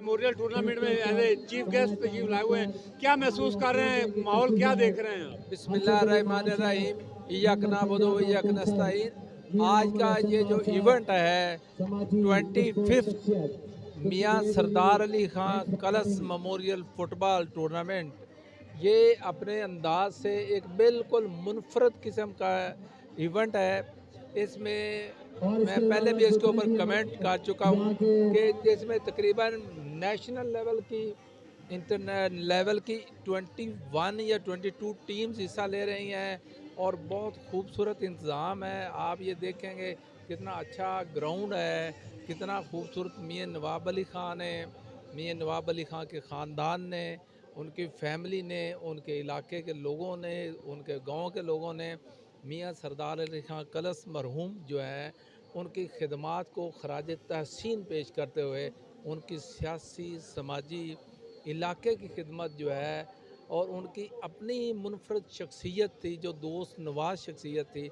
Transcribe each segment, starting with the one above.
Memorial tournament में as a chief guest तशरीफ लाए हुए हैं, क्या महसूस कर रहे हैं, माहौल क्या देख रहे हैं आप? बिस्मिल्लाहिर्रहमानिर्रहीम, इय्याक नअबुदु व इय्याक नस्तईन। आज का ये जो इवेंट है 25th मियां सरदार अली खां कलश मेमोरियल फुटबॉल टूर्नामेंट, ये अपने अंदाज से एक बिल्कुल मुनफरद किस्म का इवेंट है। इसमें मैं पहले भी इसके ऊपर कमेंट कर चुका हूँ कि इसमें तकरीबन नेशनल लेवल की, इंटरनेशनल लेवल की 21 या 22 टीम्स हिस्सा ले रही हैं और बहुत खूबसूरत इंतज़ाम है। आप ये देखेंगे कितना अच्छा ग्राउंड है, कितना खूबसूरत मियां नवाब अली ख़ां ने, मियां नवाब अली ख़ां के ख़ानदान ने, उनकी फैमिली ने, उनके इलाके के लोगों ने, उनके गांव के लोगों ने मियां सरदार अली ख़ां कलश मरहूम जो है उनकी खिदमात को खराज तहसीन पेश करते हुए उनकी सियासी, समाजी, इलाके की खिदमत जो है और उनकी अपनी मुनफरद शख्सियत थी, जो दोस्त नवाज शख्सियत थी,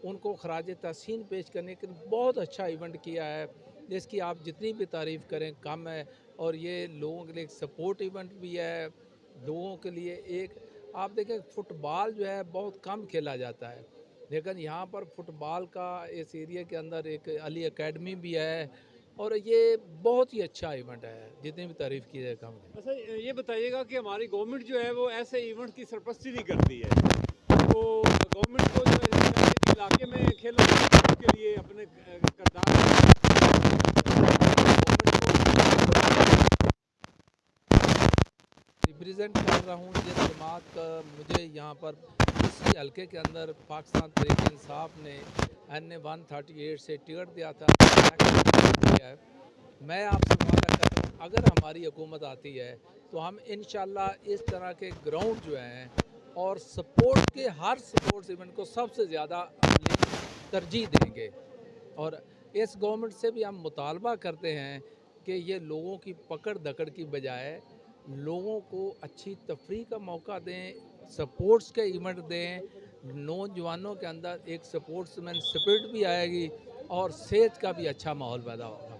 उनको खराज तहसीन पेश करने के लिए बहुत अच्छा इवेंट किया है, जिसकी आप जितनी भी तारीफ़ करें कम है। और ये लोगों के लिए एक सपोर्ट इवेंट भी है। लोगों के लिए एक, आप देखें फ़ुटबॉल जो है बहुत कम खेला जाता है, लेकिन यहाँ पर फ़ुटबॉल का इस एरिया के अंदर एक अली एकेडमी भी है और ये बहुत ही अच्छा इवेंट है, जितनी भी तारीफ़ की जाए कम है। अच्छा, ये बताइएगा कि हमारी गवर्नमेंट जो है वो ऐसे इवेंट की सरपरस्ती नहीं करती है, तो गवर्नमेंट को जो है इस इलाके में खेलों के लिए अपने किरदार रिप्रेजेंट कर रहा हूँ जिस जमात का मुझे यहाँ पर इसी हल्के के अंदर पाकिस्तान तहरीक इंसाफ ने NA 138 से टिकट दिया था, दिया है। मैं आपसे वादा करता हूँ अगर हमारी हुकूमत आती है तो हम इंशाल्लाह इस तरह के ग्राउंड जो हैं और सपोर्ट के हर स्पोर्ट्स इवेंट को सबसे ज़्यादा तरजीह देंगे। और इस गवर्नमेंट से भी हम मुतालबा करते हैं कि ये लोगों की पकड़ दकड़ की बजाय लोगों को अच्छी तफरीह का मौका दें, सपोर्ट्स के इवेंट दें, नौजवानों के अंदर एक सपोर्ट्समैन स्पिरिट भी आएगी और सेहत का भी अच्छा माहौल पैदा होगा।